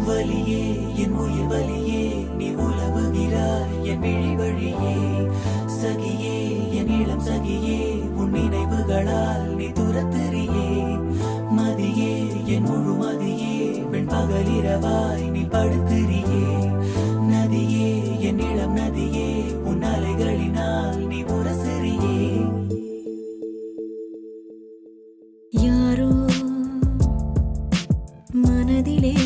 வலியே என் உயிர் வலியே நீ உலவுகிறாய் என் விழி வழியே சகியே என் இளம் சகியே உன் நினைவுகளால் நீ துரத்தெறியே மதியே என் முழு மதியே பெண் பகலிரவாய் நீ படுத்திரியே நதியே என் இளம் நதியே உன் அலைகளினால் நீ உரசெறியே யாரோ மனதிலே